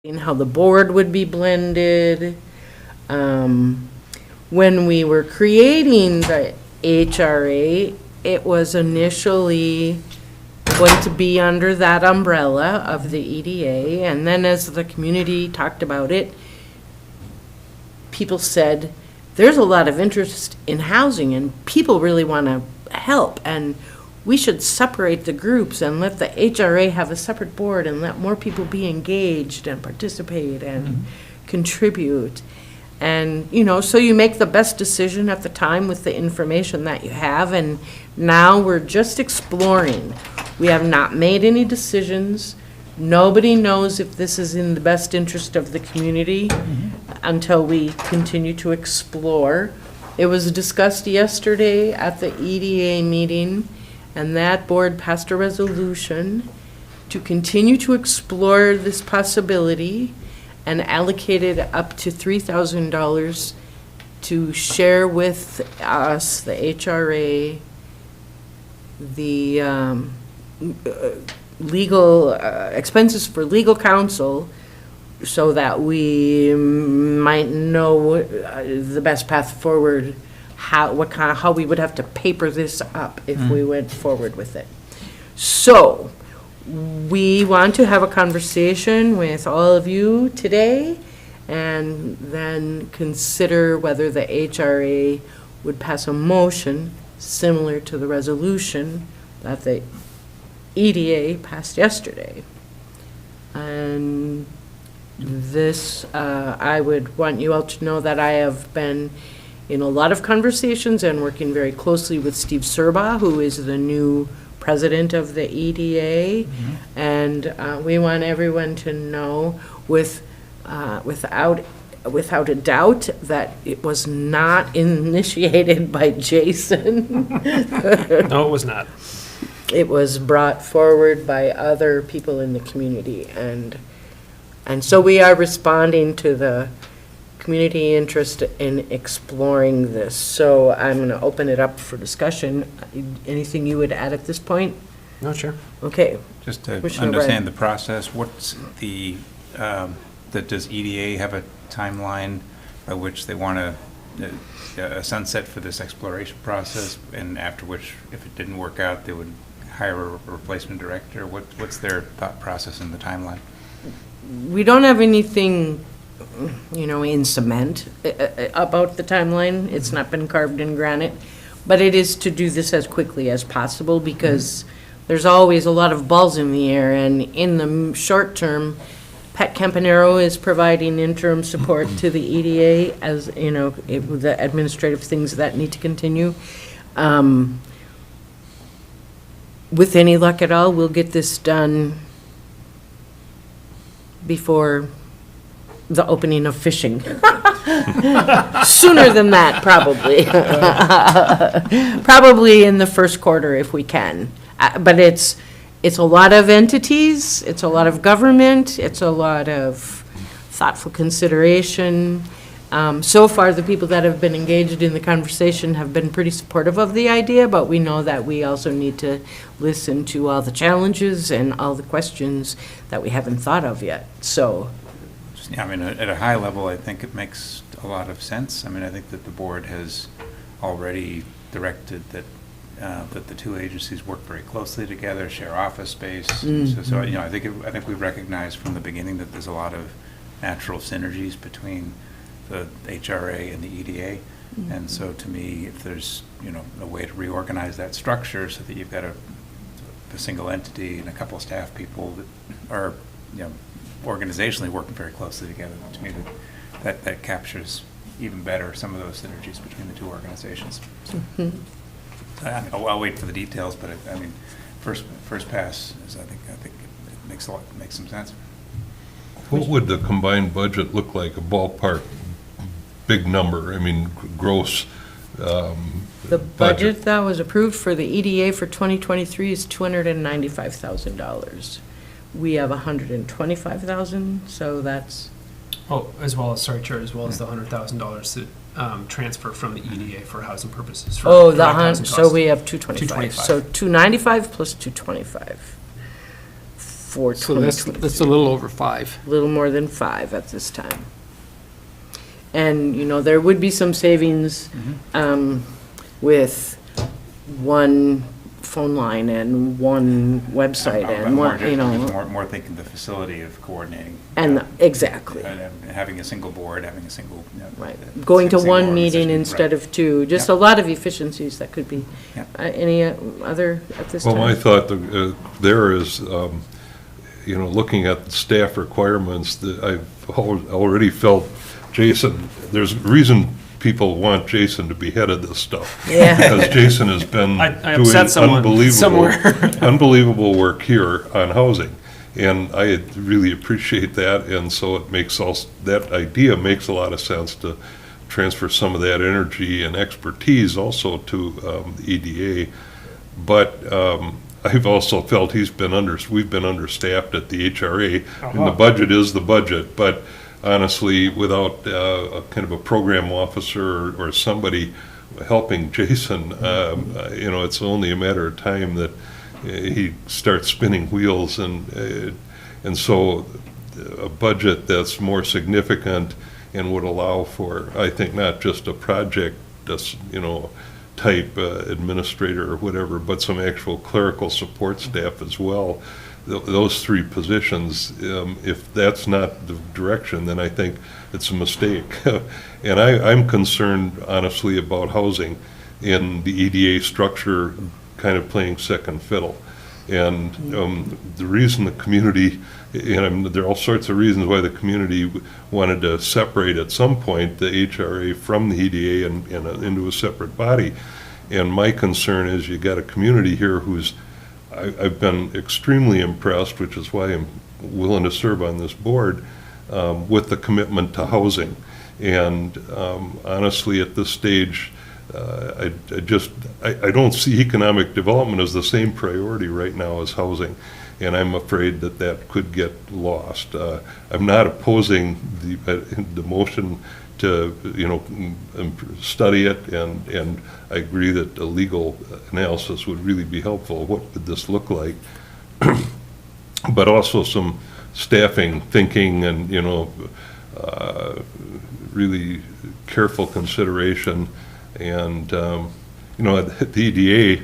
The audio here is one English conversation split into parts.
and how the board would be blended. When we were creating the HRA, it was initially going to be under that umbrella of the EDA, and then as the community talked about it, people said, there's a lot of interest in housing and people really want to help, and we should separate the groups and let the HRA have a separate board and let more people be engaged and participate and contribute. And, you know, so you make the best decision at the time with the information that you have, and now we're just exploring. We have not made any decisions. Nobody knows if this is in the best interest of the community until we continue to explore. It was discussed yesterday at the EDA meeting, and that board passed a resolution to continue to explore this possibility and allocated up to $3,000 to share with us, the HRA, the legal expenses for legal counsel, so that we might know the best path forward, how we would have to paper this up if we went forward with it. So we want to have a conversation with all of you today and then consider whether the HRA would pass a motion similar to the resolution that the EDA passed yesterday. And this, I would want you all to know that I have been in a lot of conversations and working very closely with Steve Serba, who is the new president of the EDA, and we want everyone to know without a doubt that it was not initiated by Jason. No, it was not. It was brought forward by other people in the community, and so we are responding to the community interest in exploring this. So I'm going to open it up for discussion. Anything you would add at this point? No, sure. Okay. Just to Commissioner understand Bryan. the process, what's the, does EDA have a timeline by which they want a sunset for this exploration process, and after which, if it didn't work out, they would hire a replacement director? What's their thought process in the timeline? We don't have anything, you know, in cement about the timeline. It's not been carved in granite, but it is to do this as quickly as possible because there's always a lot of balls in the air, and in the short term, Pat Campanero is providing interim support to the EDA as, you know, the administrative things that need to continue. With any luck at all, we'll get this done before the opening of fishing. Sooner than that, probably. Probably in the first quarter if we can. But it's a lot of entities, it's a lot of government, it's a lot of thoughtful consideration. So far, the people that have been engaged in the conversation have been pretty supportive of the idea, but we know that we also need to listen to all the challenges and all the questions that we haven't thought of yet. So, Yeah, I mean, at a high level, I think it makes a lot of sense. I mean, I think that the board has already directed that that the two agencies work very closely together, share office space. So you know, I think we recognize from the beginning that there's a lot of natural synergies between the HRA and the EDA. And so to me, if there's, you know, a way to reorganize that structure so that you've got a single entity and a couple of staff people that are, you know, organizationally working very closely together, to me that captures even better some of those synergies between the two organizations. So, I'll wait for the details, but I mean, first pass is I think it makes some sense. What would the combined budget look like, a ballpark big number? I mean, gross. the budget that was approved for the EDA for 2023 is $295,000. We have $125,000, so that's. Oh, as well as, sorry, Chair, as well as the $100,000 that transfer from the EDA for housing purposes. For Oh, housing so costs. we have 225. 225. So 295 plus 225. for So that's 2023. a little over 5. A little more than 5 at this time. And, you know, there would be some savings with one phone line and one website and one, you know. More thinking the facility of coordinating. And, exactly, And having a single board, having a single. right. Going to single one meeting organization, instead right. of 2, just a Yep. lot of efficiencies that could be. Yep. Any other at this Well, time? my thought there is, you know, looking at the staff requirements, that I've already felt Jason, there's a reason people want Jason to be head of this stuff. Yeah. Because Jason has been I doing upset someone unbelievable, somewhere. unbelievable work here on housing. And I really appreciate that, and so it makes that idea makes a lot of sense to transfer some of that energy and expertise also to the EDA. But I've also felt we've been understaffed at the HRA, and the budget is the budget, but honestly, without a kind of a program officer or somebody helping Jason, you know, it's only a matter of time that he starts spinning wheels, and so a budget that's more significant and would allow for, I think, not just a project, you know, type administrator or whatever, but some actual clerical support staff as well. Those 3 positions, if that's not the direction, then I think it's a mistake. And I'm concerned, honestly, about housing in the EDA structure kind of playing second fiddle. And the reason the community, and there are all sorts of reasons why the community wanted to separate at some point the HRA from the EDA and into a separate body. And my concern is you got a community here who's, I've been extremely impressed, which is why I'm willing to serve on this board, with the commitment to housing. And honestly, at this stage, I don't see economic development as the same priority right now as housing, and I'm afraid that could get lost. I'm not opposing the motion to, you know, study it, and I agree that a legal analysis would really be helpful. What would this look like? But also some staffing thinking and, you know, really careful consideration. And, you know, at the EDA,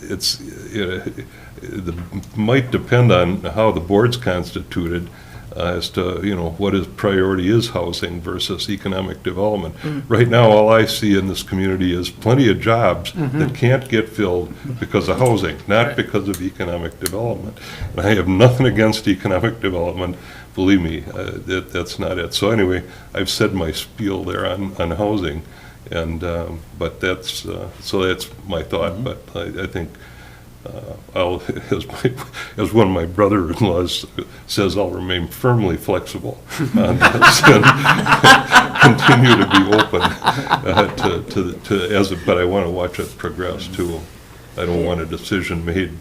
it's, it might depend on how the board's constituted as to, you know, what his priority is housing versus economic development. Right now, all I see in this community is plenty of jobs that can't get filled because of housing, not because of economic development. And I have nothing against economic development, believe me, that's not it. So anyway, I've said my spiel there on housing, and but that's so that's my thought. But I think I'll, as one of my brother-in-laws says, I'll remain firmly flexible on this and continue to be open but I want to watch it progress too. I don't want a decision made,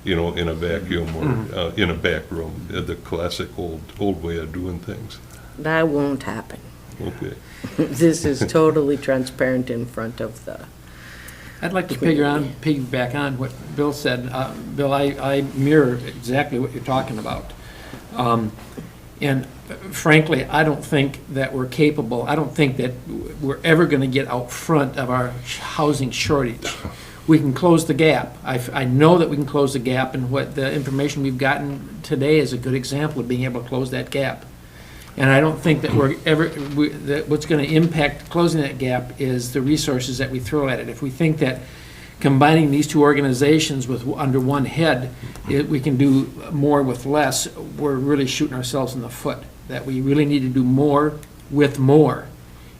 you know, in a vacuum or in a back room, the classic old way of doing things. That won't happen. Okay. This is totally transparent in front of the. I'd like to piggyback on what Bill said. Bill, I mirror exactly what you're talking about. And frankly, I don't think that we're capable, I don't think that we're ever going to get out front of our housing shortage. We can close the gap. I know that we can close the gap, and what the information we've gotten today is a good example of being able to close that gap. And I don't think that that what's going to impact closing that gap is the resources that we throw at it. If we think that combining these 2 organizations under one head, we can do more with less, we're really shooting ourselves in the foot. That we really need to do more with more.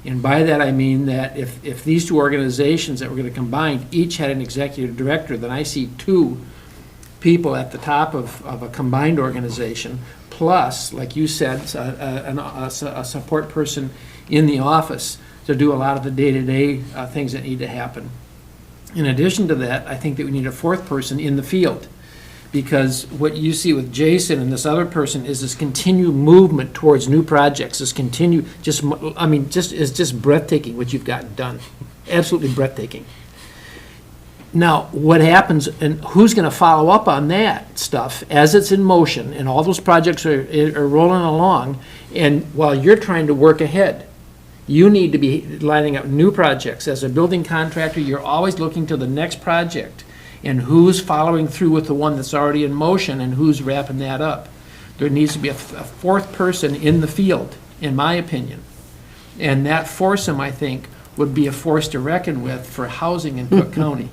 And by that I mean that if these 2 organizations that we're going to combine each had an executive director, then I see 2 people at the top of a combined organization, plus, like you said, a support person in the office to do a lot of the day-to-day things that need to happen. In addition to that, I think that we need a 4th person in the field, because what you see with Jason and this other person is this continued movement towards new projects, this continued, it's just breathtaking what you've gotten done, absolutely breathtaking. Now, what happens, and who's going to follow up on that stuff as it's in motion, and all those projects are rolling along, and while you're trying to work ahead, you need to be lining up new projects. As a building contractor, you're always looking to the next project, and who's following through with the one that's already in motion, and who's wrapping that up. There needs to be a fourth person in the field, in my opinion. And that foursome, I think, would be a force to reckon with for housing in Cook County.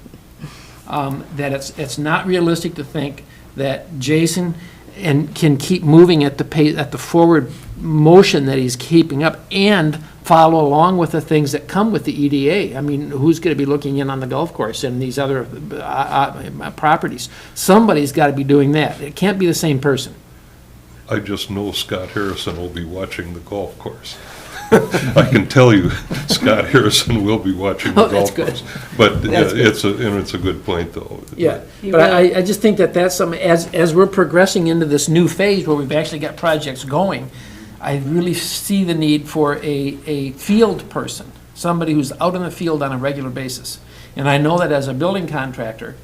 That it's not realistic to think that Jason can keep moving at the pace, at the forward motion that he's keeping up, and follow along with the things that come with the EDA. I mean, who's going to be looking in on the golf course and these other properties? Somebody's got to be doing that. It can't be the same person. I just know Scott Harrison will be watching the golf course. I can tell you, Scott Harrison will be watching the Oh, that's golf good. course. But That's good. it's a good point, though. Yeah, You but will. I just think that that's some, as we're progressing into this new phase where we've actually got projects going, I really see the need for a field person, somebody who's out in the field on a regular basis. And I know that as a building contractor,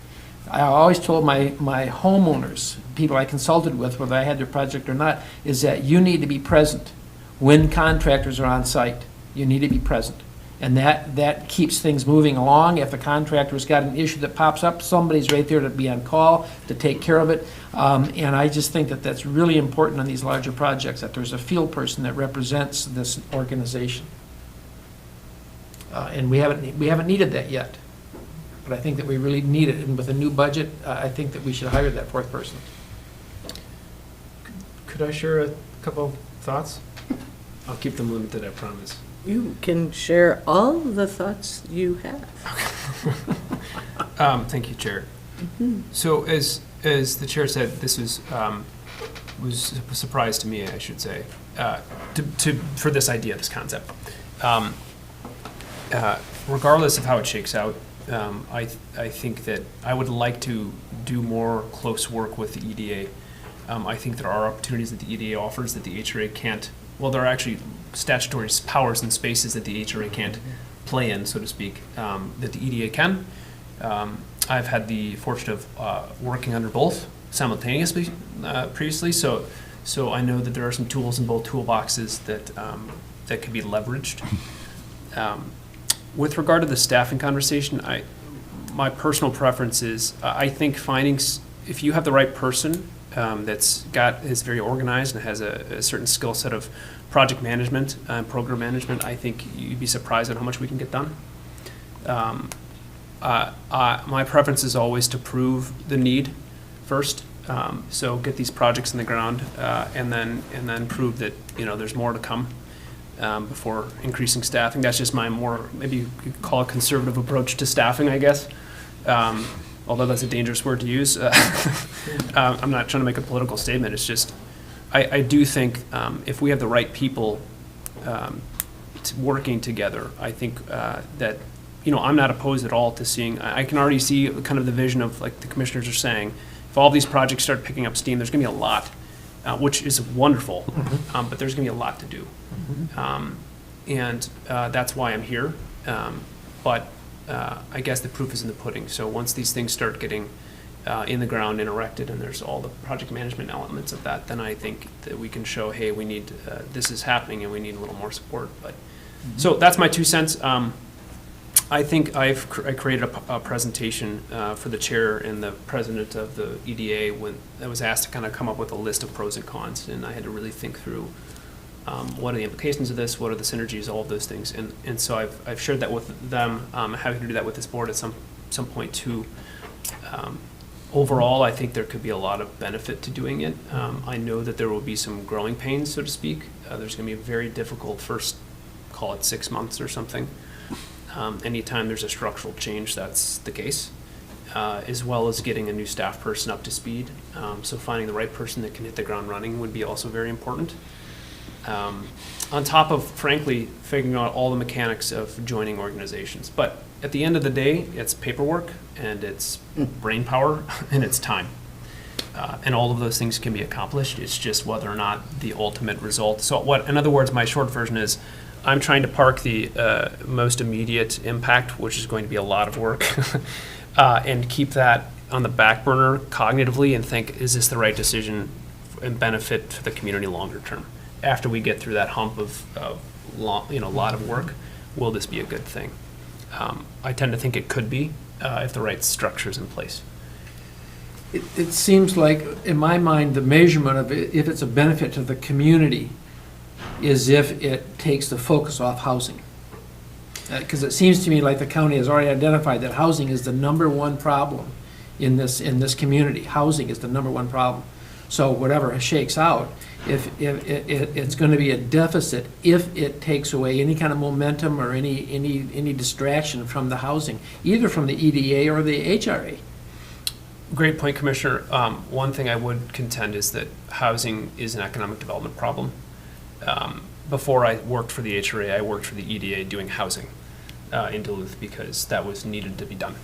I always told my homeowners, people I consulted with, whether I had their project or not, is that you need to be present. When contractors are on site, you need to be present. And that keeps things moving along. If the contractor's got an issue that pops up, somebody's right there to be on call, to take care of it. And I just think that that's really important on these larger projects, that there's a field person that represents this organization. And we haven't needed that yet. But I think that we really need it. And with a new budget, I think that we should hire that fourth person. Could I share a couple thoughts? I'll keep them limited, I promise. You can share all the thoughts you have. Thank you, Chair. So as the Chair said, this was a surprise to me, I should say, for this idea, this concept. Regardless of how it shakes out, I think that I would like to do more close work with the EDA. I think there are opportunities that the EDA offers that the HRA can't. Well, there are actually statutory powers and spaces that the HRA can't play in, so to speak, that the EDA can. I've had the fortune of working under both simultaneously previously, so I know that there are some tools in both toolboxes that can be leveraged. With regard to the staffing conversation, my personal preference is I think finding, if you have the right person is very organized and has a certain skill set of project management and program management, I think you'd be surprised at how much we can get done. My preference is always to prove the need first. So get these projects in the ground and then prove that there's more to come before increasing staffing. That's just my more, maybe you could call it conservative approach to staffing, I guess. Although that's a dangerous word to use. I'm not trying to make a political statement. It's just, I do think if we have the right people working together, I think that, I'm not opposed at all to seeing, I can already see kind of the vision of, like the commissioners are saying, if all these projects start picking up steam, there's going to be a lot, which is wonderful, but there's going to be a lot to do. And that's why I'm here. But I guess the proof is in the pudding. So once these things start getting in the ground and erected, and there's all the project management elements of that, then I think that we can show, hey, we need, this is happening and we need a little more support. But so that's my 2 cents. I think I created a presentation for the chair and the president of the EDA when I was asked to kind of come up with a list of pros and cons, and I had to really think through what are the implications of this, what are the synergies, all of those things, and so I've shared that with them. I'm happy to do that with this board at some point too. Overall, I think there could be a lot of benefit to doing it. I know that there will be some growing pains, so to speak. There's going to be a very difficult first, call it 6 months or something. Anytime there's a structural change, that's the case, as well as getting a new staff person up to speed. So finding the right person that can hit the ground running would be also very important. On top of, frankly, figuring out all the mechanics of joining organizations. But at the end of the day, it's paperwork, and it's brain power, and it's time. And all of those things can be accomplished. It's just whether or not the ultimate result. So in other words, my short version is, I'm trying to park the most immediate impact, which is going to be a lot of work, and keep that on the back burner cognitively and think, is this the right decision and benefit to the community longer term? After we get through that hump of lot of work, will this be a good thing? I tend to think it could be if the right structure is in place. It seems like, in my mind, the measurement of it, if it's a benefit to the community, is if it takes the focus off housing. Because it seems to me like the county has already identified that housing is the #1 problem in this community. Housing is the #1 problem. So whatever shakes out, if it's going to be a deficit if it takes away any kind of momentum or any distraction from the housing, either from the EDA or the HRA. Great point, Commissioner. One thing I would contend is that housing is an economic development problem. Before I worked for the HRA, I worked for the EDA doing housing in Duluth because that was needed to be done.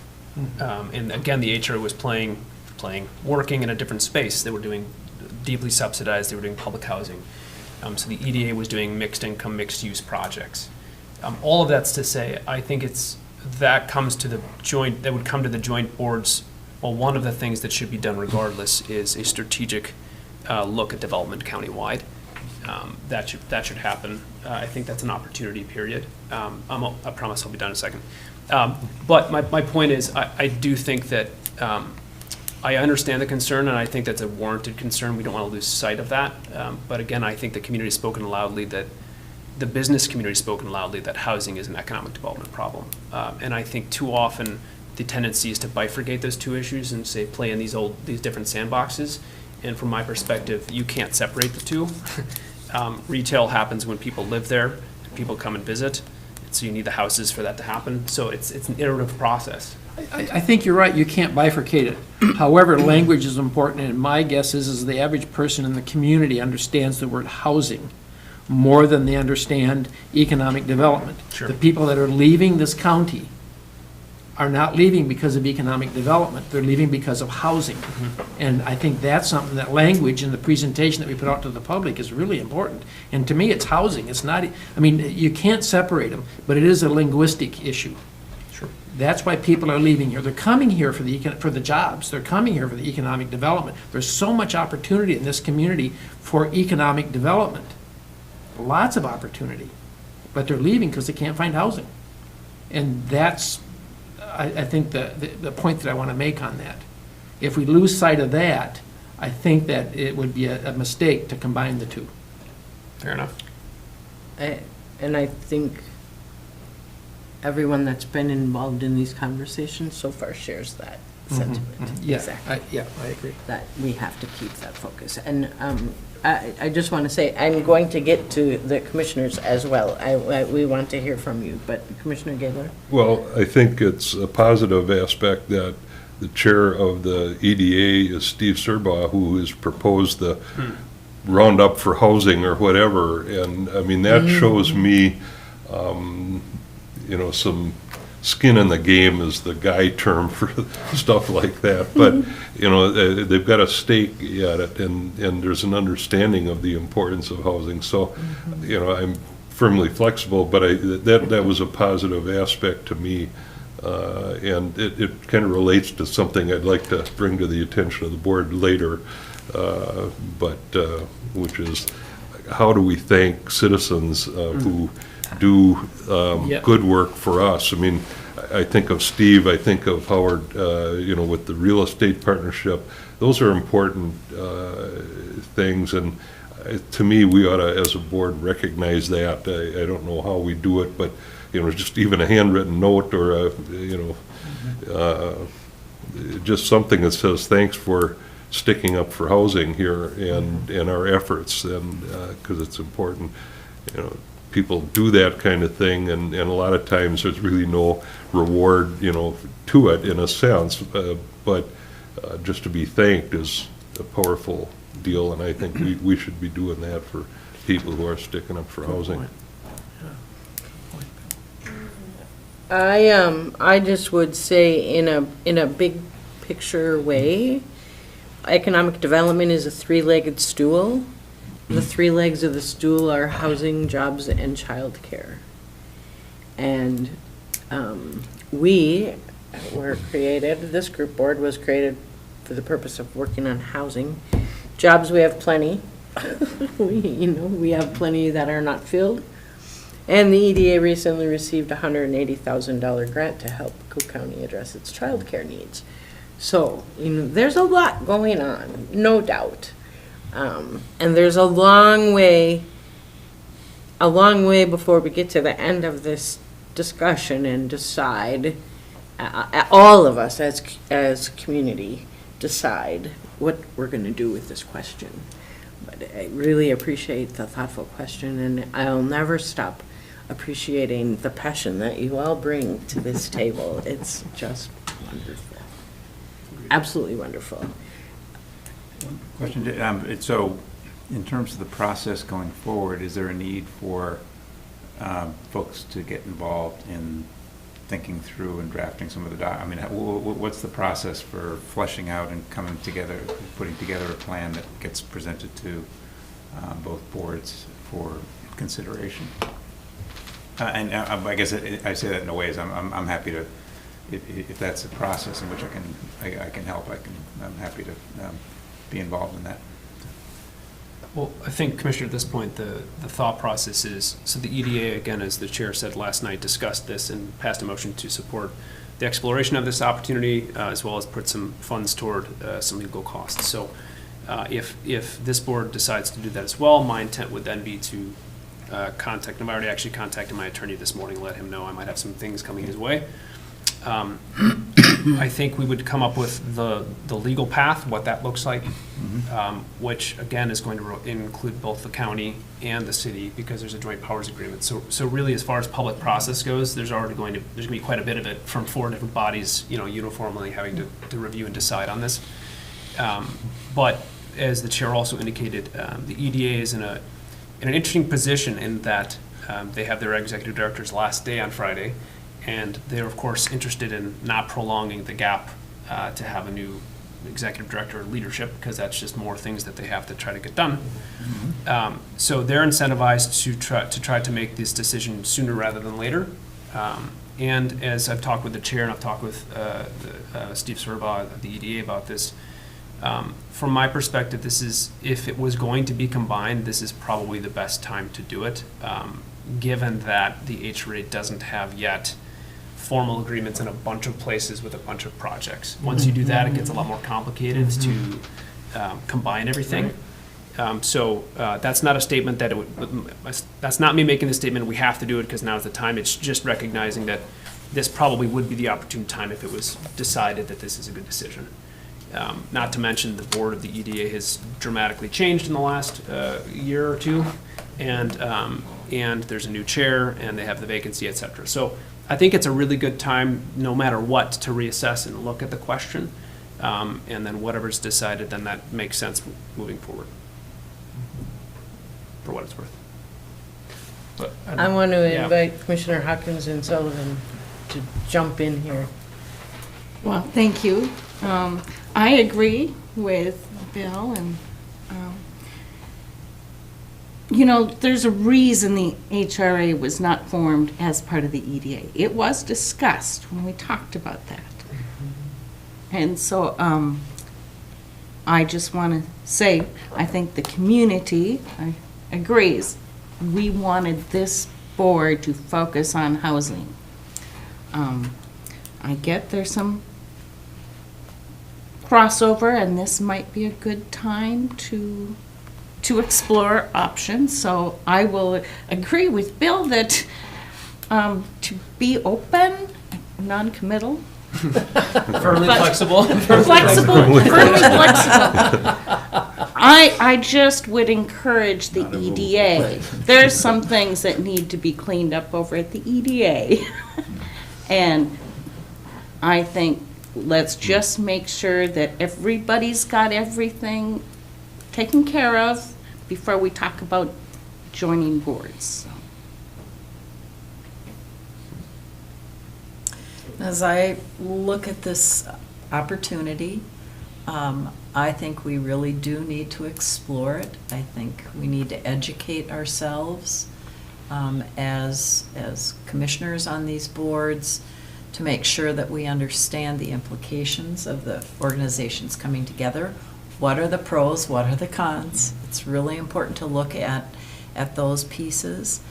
And again, the HRA was working in a different space. They were doing deeply subsidized, they were doing public housing. So the EDA was doing mixed income, mixed use projects. All of that's to say, I think that would come to the joint boards. Well, one of the things that should be done regardless is a strategic look at development countywide. That should happen. I think that's an opportunity period. I promise I'll be done in a second. But my point is, I do think that I understand the concern, and I think that's a warranted concern. We don't want to lose sight of that. But again, I think the community has spoken loudly the business community has spoken loudly that housing is an economic development problem. And I think too often the tendency is to bifurcate those two issues and say play in these different sandboxes. And from my perspective, you can't separate the two. Retail happens when people live there, people come and visit. So you need the houses for that to happen. So it's an iterative process. I think you're right, you can't bifurcate it. However, language is important, and my guess is the average person in the community understands the word housing more than they understand economic development. Sure. The people that are leaving this county are not leaving because of economic development, they're leaving because of housing. And I think that's something, that language in the presentation that we put out to the public is really important. And to me, it's housing, it's not, I mean, you can't separate them, but it is a linguistic issue. Sure. That's why people are leaving here. They're coming here for the jobs. They're coming here for the economic development. There's so much opportunity in this community for economic development. Lots of opportunity. But they're leaving because they can't find housing. And that's, I think, the point that I want to make on that. If we lose sight of that, I think that it would be a mistake to combine the two. Fair enough. And I think everyone that's been involved in these conversations so far shares that sentiment. Yeah, Exactly. I agree. That we have to keep that focus. And I just want to say, I'm going to get to the commissioners as well. We want to hear from you, but Commissioner Gaylor? Well, I think it's a positive aspect that the chair of the EDA is Steve Serbaugh, who has proposed the roundup for housing or whatever. And I mean, that shows me, some skin in the game is the guy term for stuff like that. But, they've got a stake at it, and there's an understanding of the importance of housing. So, I'm firmly flexible, but that was a positive aspect to me. And it kind of relates to something I'd like to bring to the attention of the board later, which is how do we thank citizens who do good work for us? I mean, I think of Steve, I think of Howard, with the real estate partnership. Those are important things, and to me, we ought to, as a board, recognize that. I don't know how we do it, but just even a handwritten note or just something that says thanks for sticking up for housing here and our efforts, and because it's important. People do that kind of thing, and a lot of times there's really no reward, to it in a sense, but just to be thanked is a powerful deal, and I think we should be doing that for people who are sticking up for housing. I just would say in a big picture way, economic development is a three-legged stool. The three legs of the stool are housing, jobs, and childcare. And we were created, this group board was created for the purpose of working on housing. Jobs, we have plenty. We have plenty that are not filled. And the EDA recently received a $180,000 grant to help Cook County address its childcare needs. So, there's a lot going on, no doubt. And there's a long way before we get to the end of this discussion and decide, all of us as community, decide what we're going to do with this question. But I really appreciate the thoughtful question, and I'll never stop appreciating the passion that you all bring to this table. It's just wonderful. Absolutely wonderful. Question, so in terms of the process going forward, is there a need for folks to get involved in thinking through and drafting some of the what's the process for fleshing out and coming together, putting together a plan that gets presented to both boards for consideration? And I guess I say that in a way, I'm happy to, if that's a process in which I can help, I'm happy to be involved in that. Well, I think, Commissioner, at this point, the thought process is, so the EDA, again, as the chair said last night, discussed this and passed a motion to support the exploration of this opportunity, as well as put some funds toward some legal costs. So if this board decides to do that as well, my intent would then be to contact him. I already actually contacted my attorney this morning, let him know I might have some things coming his way. I think we would come up with the legal path, what that looks like, which again is going to include both the county and the city because there's a joint powers agreement. So really, as far as public process goes, there's going to be quite a bit of it from 4 different bodies, uniformly having to review and decide on this. But as the chair also indicated, the EDA is in an interesting position in that they have their executive director's last day on Friday. And they're, of course, interested in not prolonging the gap to have a new executive director or leadership, because that's just more things that they have to try to get done. So they're incentivized to try to make this decision sooner rather than later. And as I've talked with the chair and I've talked with Steve Serba of the EDA about this, from my perspective, this is, if it was going to be combined, this is probably the best time to do it, given that the HRA doesn't have yet formal agreements in a bunch of places with a bunch of projects. Once you do that, it gets a lot more complicated to combine everything. So that's not a statement that that's not me making the statement we have to do it because now's the time. It's just recognizing that this probably would be the opportune time if it was decided that this is a good decision. Not to mention the board of the EDA has dramatically changed in the last year or two, and there's a new chair and they have the vacancy, et cetera. So I think it's a really good time, no matter what, to reassess and look at the question, and then whatever's decided, then that makes sense moving forward, for what it's worth. But I want to invite Commissioner Hawkins and Sullivan to jump in here. Well, thank you. I agree with Bill, and there's a reason the HRA was not formed as part of the EDA. It was discussed when we talked about that. And so I just want to say, I think the community agrees. We wanted this board to focus on housing. I get there's some crossover, and this might be a good time to explore options. So I will agree with Bill that to be open, non-committal, firmly flexible. firmly flexible. I just would encourage the EDA. There's some things that need to be cleaned up over at the EDA. And I think let's just make sure that everybody's got everything taken care of before we talk about joining boards. As I look at this opportunity, I think we really do need to explore it. I think we need to educate ourselves as commissioners on these boards to make sure that we understand the implications of the organizations coming together. What are the pros? What are the cons? It's really important to look at those pieces.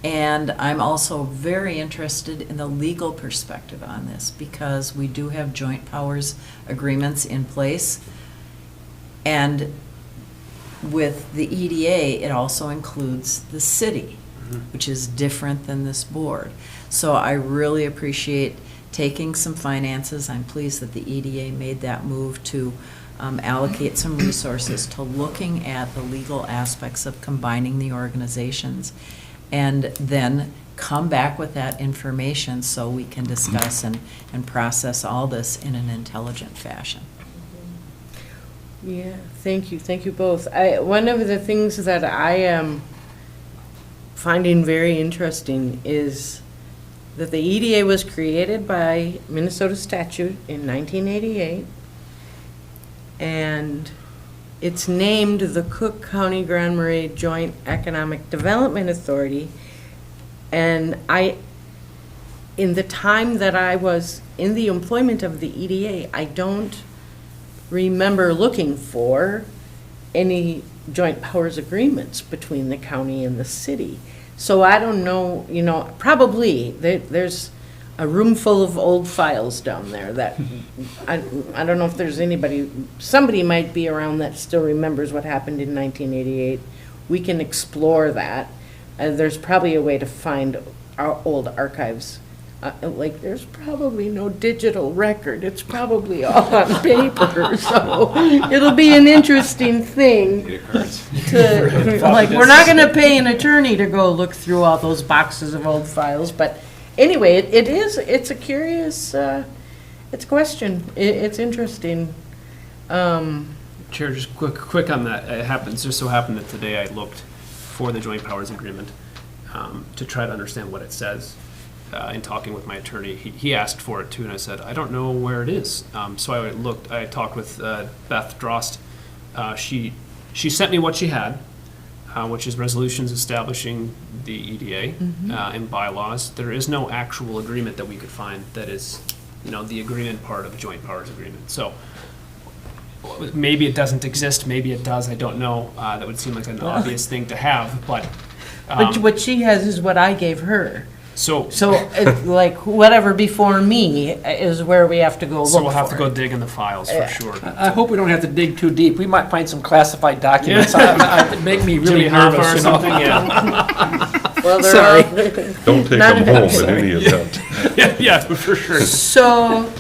And I'm also very interested in the legal perspective on this, because we do have joint powers agreements in place. And with the EDA, it also includes the city, which is different than this board. So I really appreciate taking some finances. I'm pleased that the EDA made that move to allocate some resources to looking at the legal aspects of combining the organizations, and then come back with that information so we can discuss and process all this in an intelligent fashion. Yeah, thank you both. One of the things that I am finding very interesting is that the EDA was created by Minnesota statute in 1988, and it's named the Cook County Grand Marais Joint Economic Development Authority. And in the time that I was in the employment of the EDA, I don't remember looking for any joint powers agreements between the county and the city. So I don't know, probably there's a room full of old files down there that, I don't know if there's somebody might be around that still remembers what happened in 1988. We can explore that. There's probably a way to find our old archives. There's probably no digital record. It's probably all on paper. So it'll be an interesting thing we're not going to pay an attorney to go look through all those boxes of old files. But anyway, it's a curious, it's a question. It's interesting. Chair, just quick on that. Just so happened that today I looked for the joint powers agreement to try to understand what it says. In talking with my attorney, he asked for it too, and I said, I don't know where it is. So I talked with Beth Drost. She sent me what she had, which is resolutions establishing the EDA and bylaws. There is no actual agreement that we could find that is, the agreement part of a joint powers agreement. So maybe it doesn't exist, maybe it does, I don't know. That would seem like an obvious thing to have, but what she has is what I gave her. So it's whatever before me is where we have to go look for. So we'll have to go dig in the files for sure. I hope we don't have to dig too deep. We might find some classified documents. It make me really Jimmy Hoffa nervous, or something, yeah. Well, Sorry. Don't take them home in any event. yeah, for sure. So,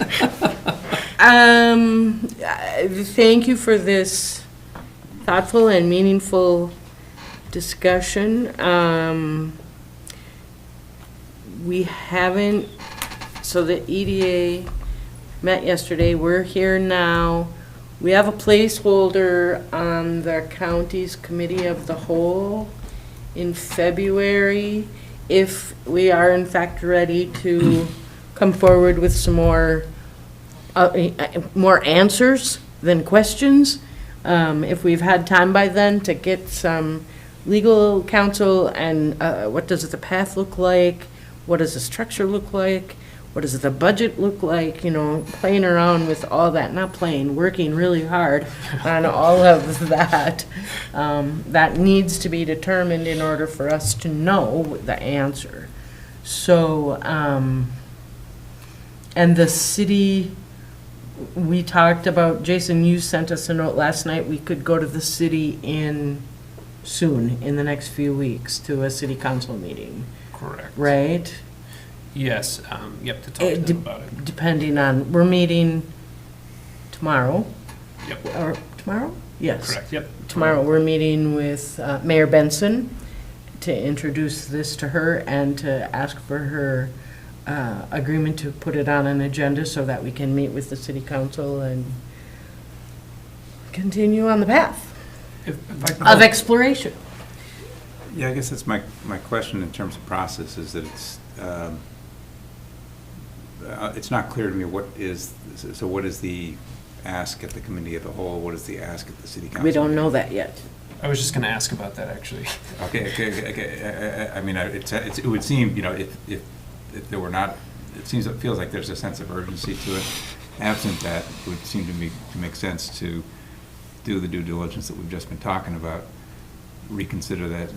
thank you for this thoughtful and meaningful discussion. We haven't, so the EDA met yesterday, we're here now. We have a placeholder on the county's committee of the whole in February, if we are in fact ready to come forward with some more answers than questions. If we've had time by then to get some legal counsel and what does the path look like? What does the structure look like? What does the budget look like? Playing around with all that, not playing, working really hard on all of that. That needs to be determined in order for us to know the answer. So, and the city, we talked about, Jason, you sent us a note last night, we could go to the city soon, in the next few weeks, to a city council meeting. Correct. Right? Yes, yep, to talk to them about it. Depending on, we're meeting tomorrow. Yep. Or tomorrow? Yes. Correct, yep. Tomorrow, we're meeting with Mayor Benson to introduce this to her and to ask for her agreement to put it on an agenda so that we can meet with the city council and continue on the path of exploration. Yeah, I guess that's my question in terms of process, is that it's not clear to me what is the ask at the committee of the whole, what is the ask at the city council? We don't know that yet. I was just going to ask about that, actually. Okay. I mean, it would seem, if there were not it feels like there's a sense of urgency to it. Absent that, it would seem to me to make sense to do the due diligence that we've just been talking about, reconsider that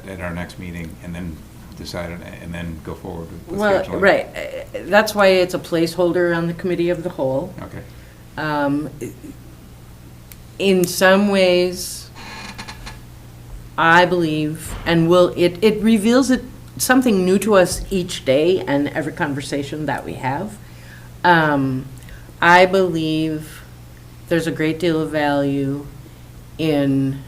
at our next meeting, and then decide on it, and then go forward with Well, scheduling. right, that's why it's a placeholder on the committee of the whole. Okay. In some ways, I believe, and it reveals something new to us each day and every conversation that we have. I believe there's a great deal of value in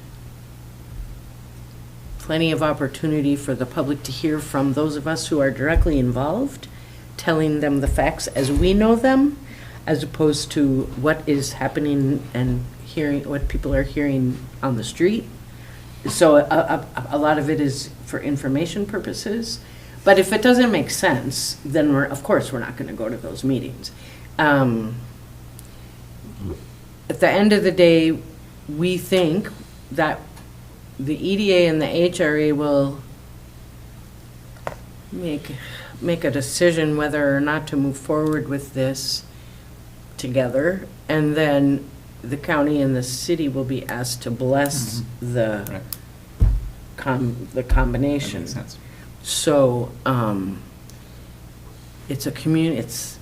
plenty of opportunity for the public to hear from those of us who are directly involved, telling them the facts as we know them, as opposed to what is happening and hearing, what people are hearing on the street. So a lot of it is for information purposes. But if it doesn't make sense, then of course, we're not going to go to those meetings. At the end of the day, we think that the EDA and the HRA will make a decision whether or not to move forward with this together, and then the county and the city will be asked to bless the That combination. makes sense. So, it's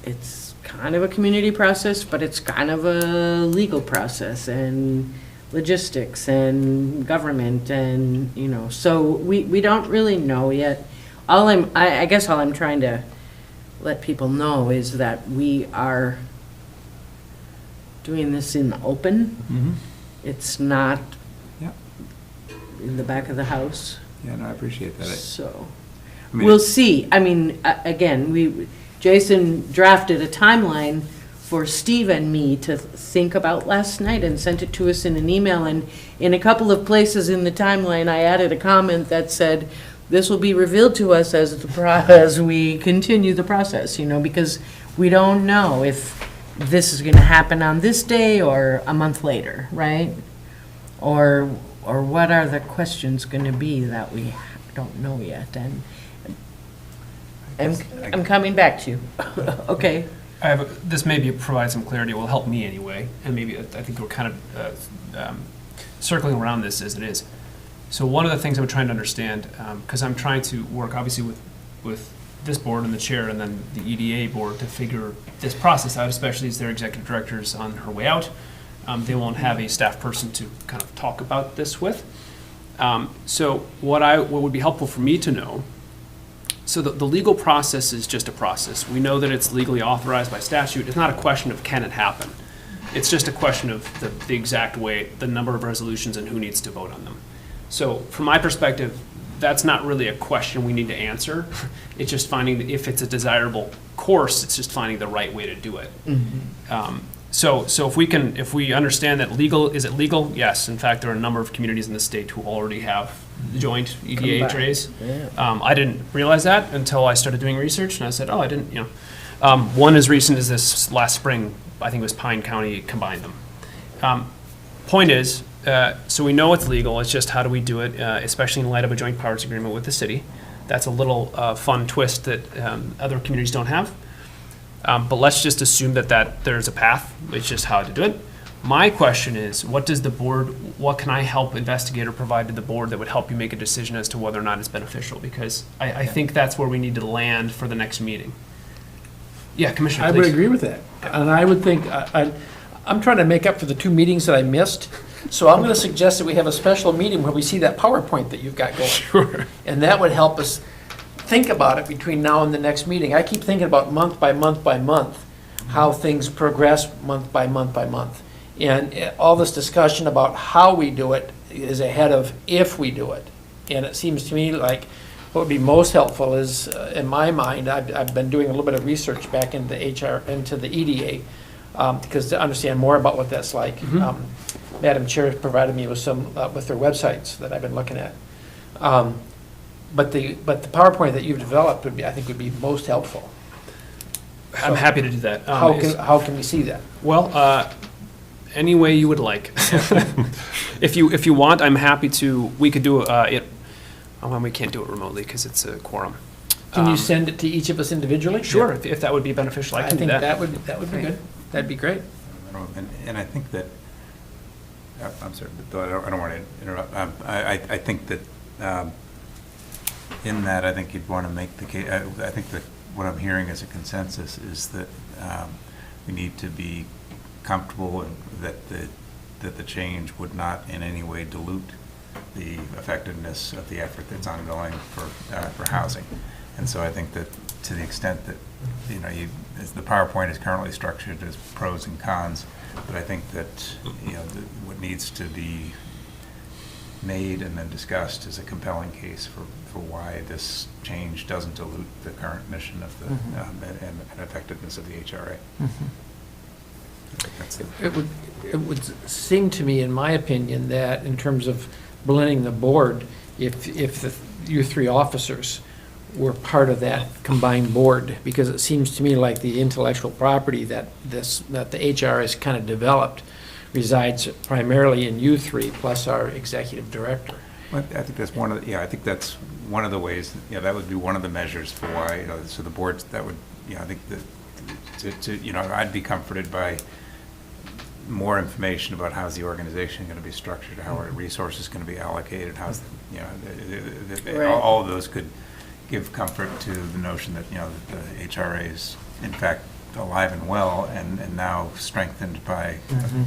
it's kind of a community process, but it's kind of a legal process and logistics and government and, so we don't really know yet. I guess all I'm trying to let people know is that we are doing this in the open. It's not Yeah. in the back of the house. Yeah, no, I appreciate that. So, I mean, we'll see. I mean, again, Jason drafted a timeline for Steve and me to think about last night and sent it to us in an email. And in a couple of places in the timeline, I added a comment that said, this will be revealed to us as we continue the process, because we don't know if this is going to happen on this day or a month later, right? Or what are the questions going to be that we don't know yet? And I'm coming back to you. Okay. This maybe provide some clarity, will help me anyway, and maybe I think we're kind of circling around this as it is. So one of the things I'm trying to understand, because I'm trying to work obviously with this board and the chair and then the EDA board to figure this process out, especially as their executive director's on her way out. They won't have a staff person to kind of talk about this with. So what would be helpful for me to know, so the legal process is just a process. We know that it's legally authorized by statute. It's not a question of can it happen. It's just a question of the exact way, the number of resolutions and who needs to vote on them. So from my perspective, that's not really a question we need to answer. It's just finding, if it's a desirable course, it's just finding the right way to do it. So if we understand that is it legal? Yes. In fact, there are a number of communities in the state who already have joint EDA HRAs. Yeah. I didn't realize that until I started doing research, and I said, oh, I didn't, one as recent as this last spring, I think it was Pine County combined them. Point is, so we know it's legal, it's just how do we do it, especially in light of a joint powers agreement with the city. That's a little fun twist that other communities don't have. But let's just assume that there's a path, it's just how to do it. My question is, what can I help investigate or provide to the board that would help you make a decision as to whether or not it's beneficial? Because I think that's where we need to land for the next meeting. Yeah, Commissioner, I please. would agree with that. And I would think, I'm trying to make up for the 2 meetings that I missed. So I'm going to suggest that we have a special meeting where we see that PowerPoint that you've got going. Sure. And that would help us think about it between now and the next meeting. I keep thinking about month by month by month, how things progress month by month by month. And all this discussion about how we do it is ahead of if we do it. And it seems to me like what would be most helpful is, in my mind, I've been doing a little bit of research back into into the EDA, because to understand more about what that's like. Madam Chair provided me with some, with their websites that I've been looking at. But the PowerPoint that you've developed I think would be most helpful. I'm happy to do that. How can we see that? Well, any way you would like. If you want, I'm happy to. We could do it. Well, we can't do it remotely because it's a quorum. Can you send it to each of us individually? Sure, if that would be beneficial, I I can do think that. that would be good. That'd be great. And I think that, I'm sorry, Bill, I don't want to interrupt. I think that in that, I think you'd want to make the case, I think that what I'm hearing as a consensus is that we need to be comfortable that the change would not in any way dilute the effectiveness of the effort that's ongoing for housing. And so I think that to the extent that, as the PowerPoint is currently structured as pros and cons, but I think that, what needs to be made and then discussed is a compelling case for why this change doesn't dilute the current mission of the, and effectiveness of the HRA. That's it. It would seem to me, in my opinion, that in terms of blending the board, if you three officers were part of that combined board, because it seems to me like the intellectual property that the HR has kind of developed resides primarily in you three, plus our executive director. Well, I think that's one of the, I think that's one of the ways, that would be one of the measures for why, so the boards, that would, I think that, I'd be comforted by more information about how's the organization going to be structured, how our resources going to be allocated, how's, Right. all of those could give comfort to the notion that, that the HRA is in fact alive and well and now strengthened by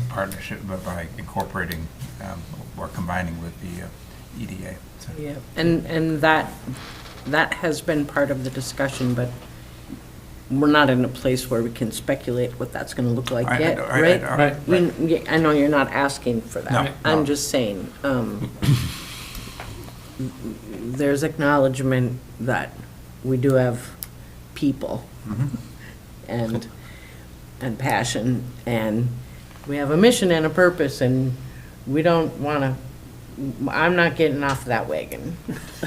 partnership, but by incorporating or combining with the EDA. So. Yeah, and that has been part of the discussion, but we're not in a place where we can speculate what that's going to look like yet, right? Right. I know you're not asking for that. No, I'm no. just saying, there's acknowledgement that we do have people and passion, and we have a mission and a purpose, and we don't want to, I'm not getting off that wagon.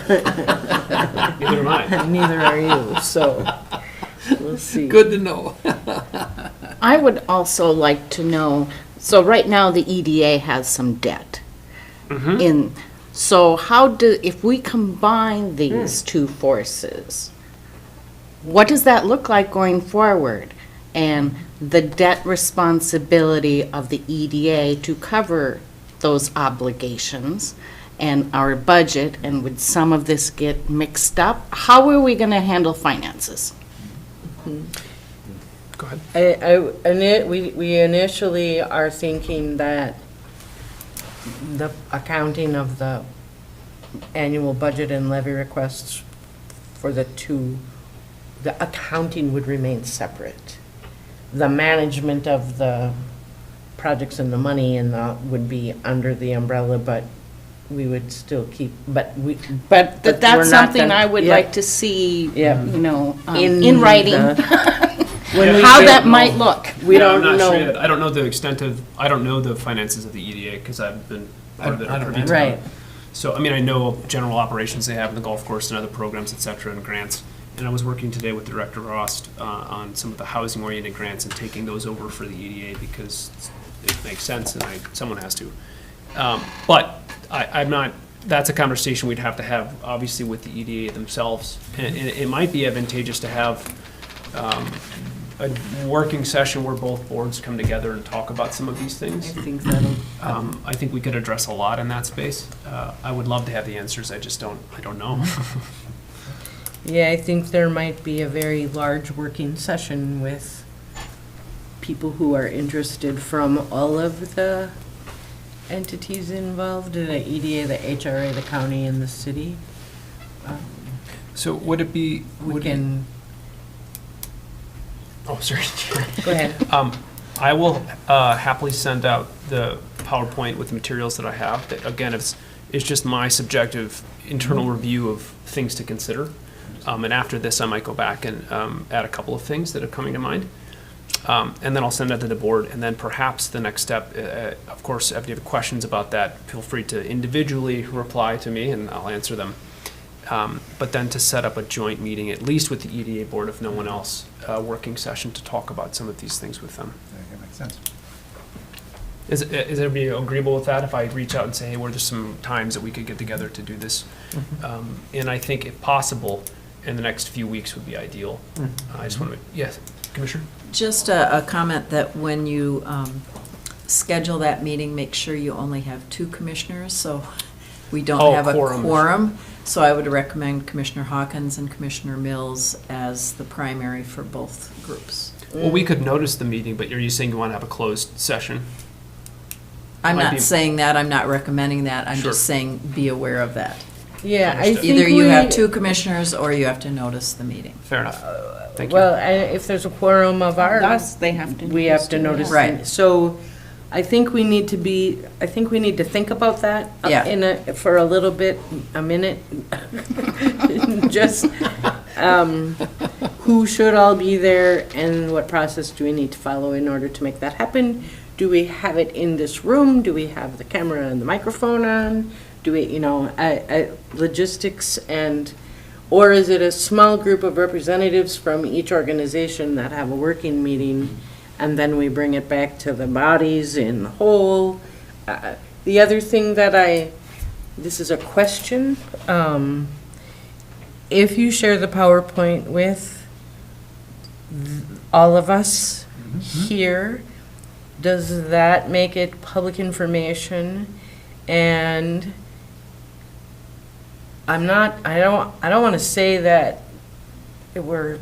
Neither am I. Neither are you, so we'll see. Good to know. I would also like to know, so right now the EDA has some debt. So if we combine these two forces, what does that look like going forward? And the debt responsibility of the EDA to cover those obligations and our budget, and would some of this get mixed up? How are we going to handle finances? Go ahead. We initially are thinking that the accounting of the annual budget and levy requests for the accounting would remain separate. The management of the projects and the money would be under the umbrella, but we would still keep, but we're That's not something gonna- I would yeah. like to see, Yeah. in writing, how that might look. We don't I'm not sure know. yet. I don't know the extent of, I don't know the finances of the EDA because I've been part of it. I don't privy to Right. it. So, I mean, I know general operations they have in the golf course and other programs, et cetera, and grants. And I was working today with Director Rost on some of the housing-oriented grants and taking those over for the EDA because it makes sense and someone has to. But I'm not, that's a conversation we'd have to have, obviously, with the EDA themselves. And it might be advantageous to have a working session where both boards come together and talk about some of these I things. think that'll, I think we could address a lot in that space. I would love to have the answers, I don't know. yeah, I think there might be a very large working session with people who are interested from all of the entities involved, the EDA, the HRA, the county, and the city. So would it be, We can, oh, sorry. go ahead. I will happily send out the PowerPoint with the materials that I have. That, again, it's just my subjective internal review of things to consider. And after this, I might go back and add a couple of things that are coming to mind. And then I'll send that to the board. And then perhaps the next step, of course, if you have questions about that, feel free to individually reply to me and I'll answer them. But then to set up a joint meeting, at least with the EDA board, if no one else, a working session to talk about some of these things with them. I think that makes sense. Is everybody agreeable with that if I reach out and say, hey, were there some times that we could get together to do this? And I think if possible, in the next few weeks would be ideal. I just want to, yes, Commissioner? Just a comment that when you schedule that meeting, make sure you only have 2 commissioners, so we don't Oh, have a quorum. quorum. So I would recommend Commissioner Hawkins and Commissioner Mills as the primary for both groups. Well, we could notice the meeting, but are you saying you want to have a closed session? I'm Might not be- saying that, I'm not recommending that, I'm Sure. just saying be aware of that. Yeah, I Understood. think Either you have we- 2 commissioners or you have to notice the meeting. Fair enough. Thank you. Well, if there's a quorum of ours, Us, they have to. we have to notice. Right. them. So I think we need to think about that Yeah. for a little bit, a minute. Just, who should all be there and what process do we need to follow in order to make that happen? Do we have it in this room? Do we have the camera and the microphone on? Do we, logistics or is it a small group of representatives from each organization that have a working meeting and then we bring it back to the bodies in the whole? The other thing this is a question, if you share the PowerPoint with all of us here, does that make it public information? And I don't want to say that we're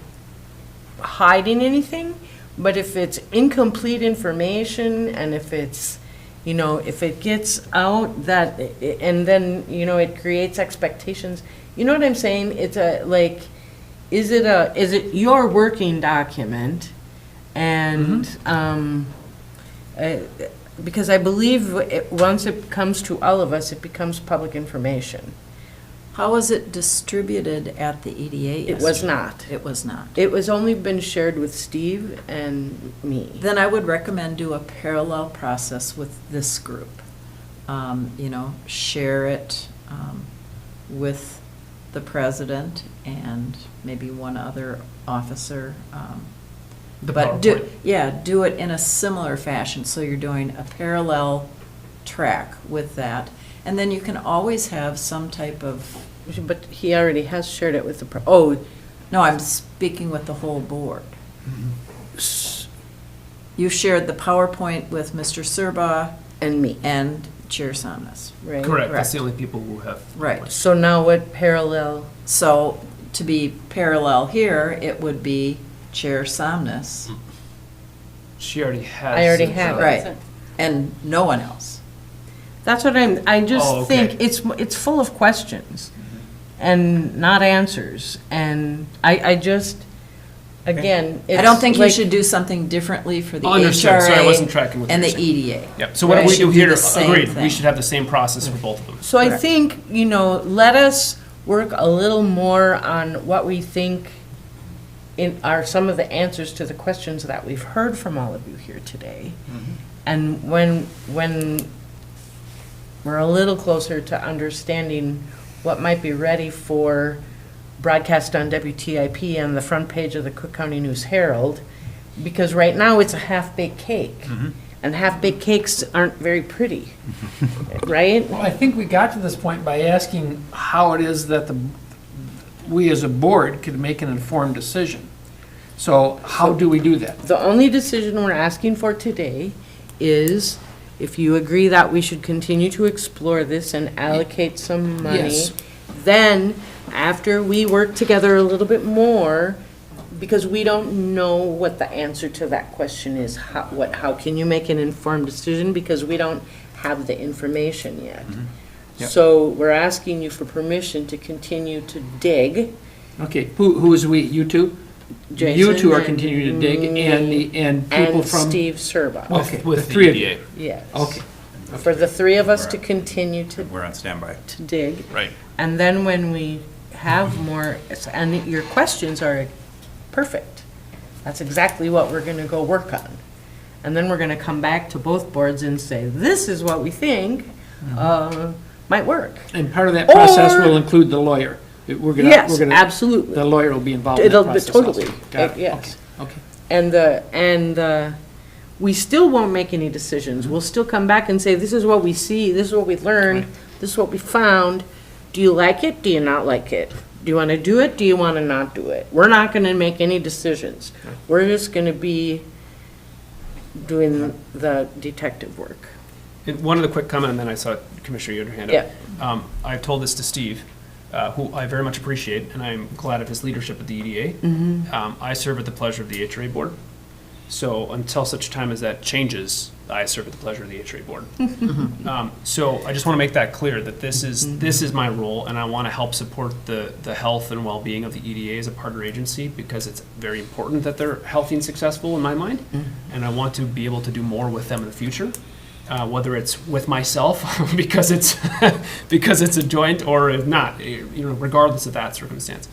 hiding anything, but if it's incomplete information and if it's, if it gets out and then, it creates expectations, you know what I'm saying? It's is it your working document? And, because I believe once it comes to all of us, it becomes public information. How was it distributed at the EDA? It was not. It was not. It was only been shared with Steve and me. Then I would recommend do a parallel process with this group. Share it with the president and maybe one other officer. The But PowerPoint. do it in a similar fashion, so you're doing a parallel track with that. And then you can always have some type of, But he already has shared it with the, no, I'm speaking with the whole board. You shared the PowerPoint with Mr. Serba and me, and Chair Somnus. right? Correct, that's the only people who have. Right. So now what parallel? So to be parallel here, it would be Chair Somnus, She already has. I already have it. right, and no one else. That's what I Oh, just okay. think it's full of questions and not answers. And I just, again, I don't think you like- should do something differently for the Understood. Sorry, I wasn't HRA tracking with and what the you're saying. EDA. Yep, so what do Right. we do Should be here? the same Agreed, we thing. should have the same process for both of them. So I Correct. think, let us work a little more on what we think are some of the answers to the questions that we've heard from all of you here today. And when we're a little closer to understanding what might be ready for broadcast on WTIP and the front page of the Cook County News Herald, because right now it's a half-baked cake. And half-baked cakes aren't very pretty, right? Well, I think we got to this point by asking how it is that we as a board could make an informed decision. So how do we do that? The only decision we're asking for today is if you agree that we should continue to explore this and allocate some money. Yes. Then, after we work together a little bit more, because we don't know what the answer to that question is, how can you make an informed decision? Because we don't have the information yet. Yep. So we're asking you for permission to continue to dig. Okay, who is we? You two? You Jason two are and continuing to dig me and people And from. Steve Serba. Okay, With the the three of EDA. you. Yes. Okay. For the three of us to continue We're on standby. to dig. Right. And then when we have more, and your questions are perfect. That's exactly what we're gonna go work on. And then we're gonna come back to both boards and say, this is what we think might work. And part of that process Or- will include the lawyer. We're gonna. Yes, we're gonna- absolutely. The lawyer will be involved in It'll that be process also. totally, Got it. yes. Okay. And we still won't make any decisions. We'll still come back and say, this is what we see, this is what we learned, this is what we found. Do you like it? Do you not like it? Do you want to do it? Do you want to not do it? We're not going to make any decisions. We're just going to be doing the detective work. And one other quick comment, and then I saw Commissioner, you had your hand up. I've told this to Steve, who I very much appreciate, and I'm glad of his leadership at the EDA. I serve at the pleasure of the HRA board. So until such time as that changes, I serve at the pleasure of the HRA board. So I just want to make that clear, that this is my role, and I want to help support the health and well-being of the EDA as a partner agency, because it's very important that they're healthy and successful in my mind, and I want to be able to do more with them in the future. Whether it's with myself because it's because it's a joint, or if not, regardless of that circumstance.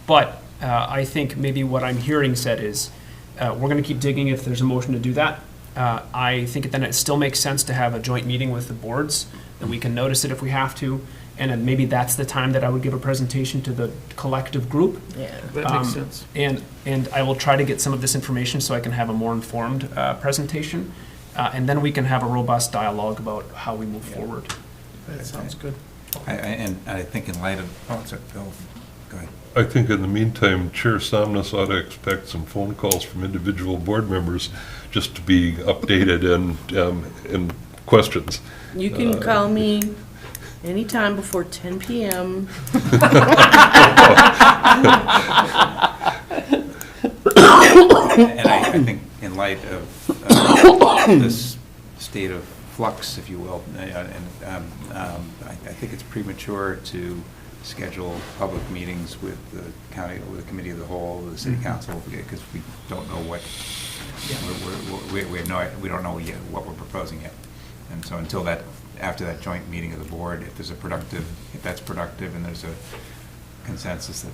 But I think maybe what I'm hearing said is we're going to keep digging if there's a motion to do that. I think then it still makes sense to have a joint meeting with the boards, and we can notice it if we have to. And then maybe that's the time that I would give a presentation to the collective group. Yeah. That makes sense. And I will try to get some of this information so I can have a more informed presentation. And then we can have a robust dialogue about how we move forward. That sounds good. And I think in light of, sorry, Bill, go ahead. I think in the meantime, Chair Somnus ought to expect some phone calls from individual board members just to be updated and questions. You can call me anytime before 10 p.m. And I think in light of this state of flux, if you will, I think it's premature to schedule public meetings with the county, with the committee of the whole, the city council, because we don't know what, we don't know yet what we're proposing yet. And so until that, after that joint meeting of the board, if that's productive and there's a consensus that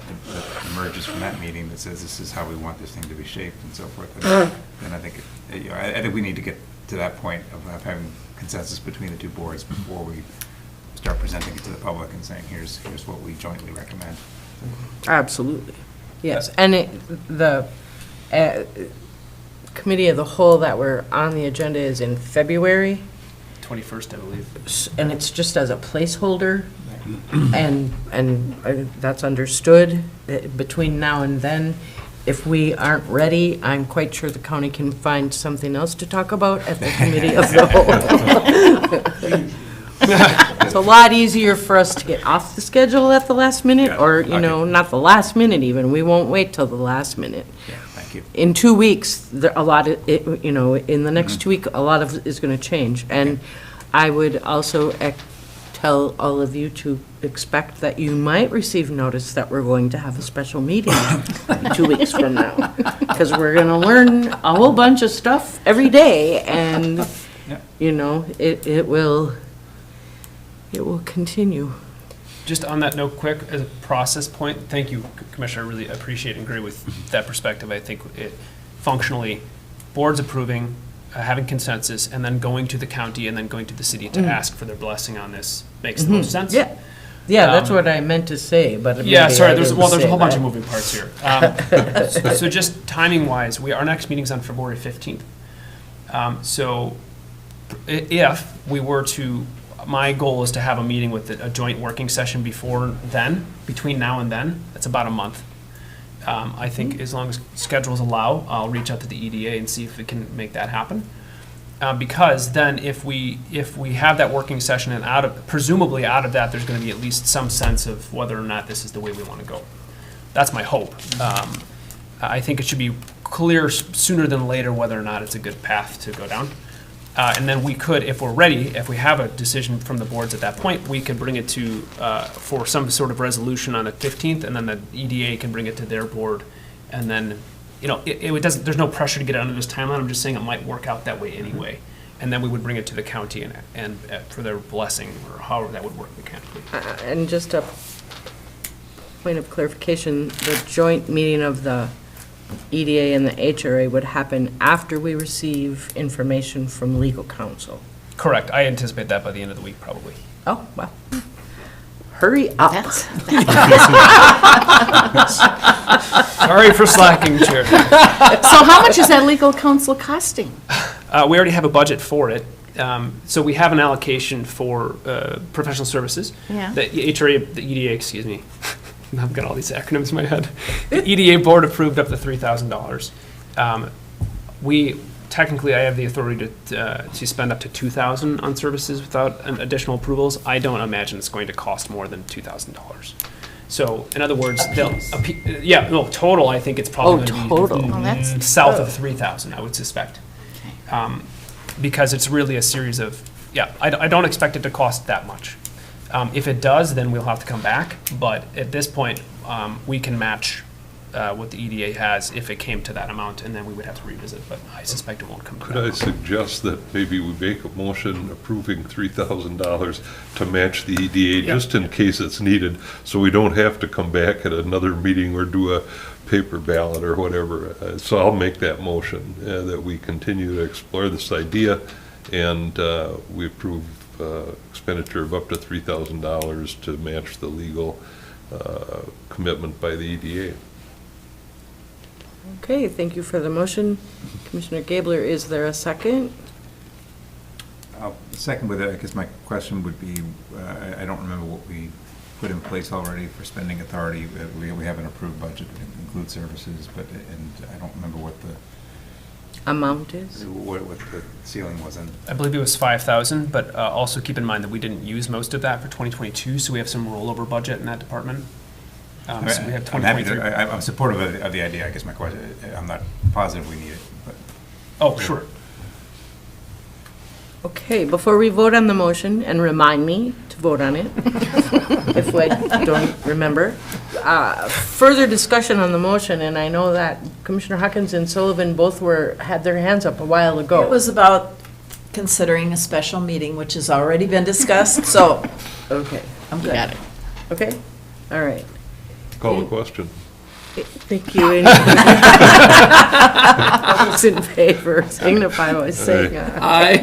emerges from that meeting that says this is how we want this thing to be shaped and so forth, then I think I think we need to get to that point of having consensus between the two boards before we start presenting it to the public and saying here's what we jointly recommend. Absolutely. Yes, and the committee of the whole that we're on the agenda is in February, 21st, I believe. and it's just as a placeholder, and that's understood. Between now and then, if we aren't ready, I'm quite sure the county can find something else to talk about at the committee of the whole. It's a lot easier for us to get off the schedule at the last minute, or, not the last minute even. We won't wait till the last minute. Yeah, thank you. In 2 weeks, a lot of, in the next 2 weeks, a lot of it is going to change. And I would also tell all of you to expect that you might receive notice that we're going to have a special meeting 2 weeks from now. Because we're going to learn a whole bunch of stuff every day, and, it will continue. Just on that note, quick, as a process point, thank you, Commissioner. I really appreciate and agree with that perspective. I think it functionally, boards approving, having consensus, and then going to the county and then going to the city to ask for their blessing on this makes the most sense. Yeah, that's what I meant to say, but Yeah, maybe sorry, I there's a didn't whole say bunch of that. moving parts here. So just timing-wise, our next meeting's on February 15th. So if we were to, my goal is to have a meeting with a joint working session before then, between now and then. That's about a month. I think as long as schedules allow, I'll reach out to the EDA and see if we can make that happen. Because then if we have that working session and presumably out of that, there's going to be at least some sense of whether or not this is the way we want to go. That's my hope. I think it should be clear sooner than later whether or not it's a good path to go down. And then we could, if we're ready, if we have a decision from the boards at that point, we could bring it to, for some sort of resolution on the 15th, and then the EDA can bring it to their board. And then, it doesn't, there's no pressure to get it under this timeline. I'm just saying it might work out that way anyway. And then we would bring it to the county and for their blessing, or however that would work mechanically. And just a point of clarification, the joint meeting of the EDA and the HRA would happen after we receive information from legal counsel. Correct. I anticipate that by the end of the week, probably. Oh, well, hurry up. Sorry for slacking, Chair. So how much is that legal counsel costing? We already have a budget for it. So we have an allocation for professional services. Yeah. The HRA, the EDA, excuse me. I've got all these acronyms in my head. The EDA board approved up to $3,000. Technically, I have the authority to spend up to $2,000 on services without additional approvals. I don't imagine it's going to cost more than $2,000. So, in other words, total, I think it's probably going to be total. Oh, that's south of 3,000, I would suspect. Because it's really a series of, I don't expect it to cost that much. If it does, then we'll have to come back, but at this point, we can match what the EDA has if it came to that amount, and then we would have to revisit, but I suspect it won't come to that Could I amount. suggest that maybe we make a motion approving $3,000 to match the EDA, Yeah. just in case it's needed, so we don't have to come back at another meeting or do a paper ballot or whatever. So I'll make that motion, that we continue to explore this idea, and we approve expenditure of up to $3,000 to match the legal commitment by the EDA. Okay, thank you for the motion. Commissioner Gabler, is there a second? I'll second with it. I guess my question would be, I don't remember what we put in place already for spending authority. We have an approved budget that includes services, and I don't remember what the Amount is? what the ceiling was in. I believe it was 5,000, but also keep in mind that we didn't use most of that for 2022, so we have some rollover budget in that department. So we have I'm happy 2023. to, I'm supportive of the idea. I guess my question, I'm not positive we need it, but. Oh, sure. Okay, before we vote on the motion, and remind me to vote on it, if I don't remember, further discussion on the motion, and I know that Commissioner Hawkins and Sullivan both had their hands up a while ago. It was about considering a special meeting, which has already been discussed, so Okay, I'm good. Got it. okay, all right. Call the question. Thank you. All those in favor, signify by saying aye.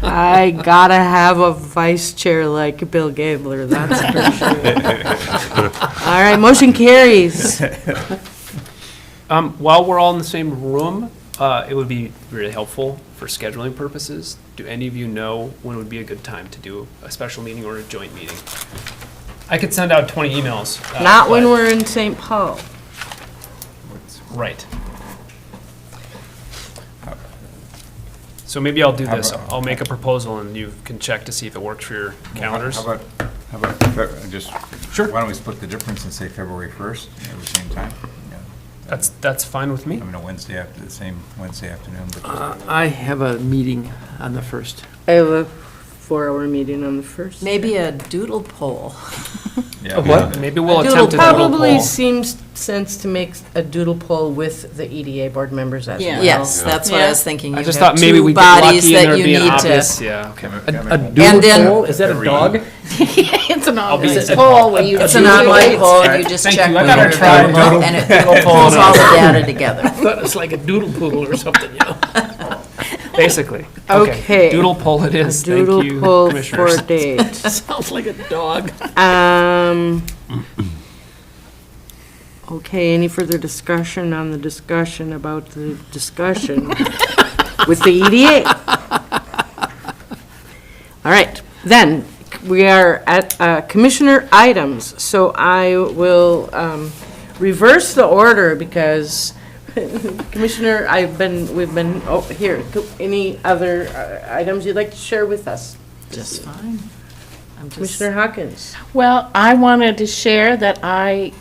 I gotta have a vice chair like Bill Gabler, that's for sure. All right, motion carries. While we're all in the same room, it would be really helpful for scheduling purposes. Do any of you know when would be a good time to do a special meeting or a joint meeting? I could send out 20 emails. Not when but- we're in St. Paul. Right. So maybe I'll do this. I'll make a proposal and you can check to see if it works for your calendars. How about, just, Sure. why don't we split the difference and say February 1st at the same time? Yeah. That's fine with me. I mean, a Wednesday after, the same Wednesday afternoon, but just. I have a meeting on the 1st. I have a 4-hour meeting on the 1st. Maybe a doodle poll. Yeah. What? Maybe we'll A attempt a doodle doodle Probably poll. seems sense to make a doodle poll with the EDA board members as Yeah. well. Yes, that's what I was thinking. I You just have thought maybe two we'd get lucky bodies and that there'd you be an need to- obvious, yeah, okay. A doodle And then- poll? Is that a dog? It's an I'll be- obvious poll where you. It's an online poll, and you just Thank check you. I with gotta your try a vote, doodle- and it doodle poll pulls on all us. the data together. I thought it's like a doodle poodle or something, you know? Basically. Okay. Doodle poll it is. Thank Doodle you, poll for commissioners. date. Sounds like a dog. Okay, any further discussion on the discussion about the discussion with the EDA? All right, then, we are at commissioner items, so I will reverse the order because Commissioner, we've been, here, any other items you'd like to share with us? Just fine. I'm just, Commissioner Hawkins? Well, I wanted to share that I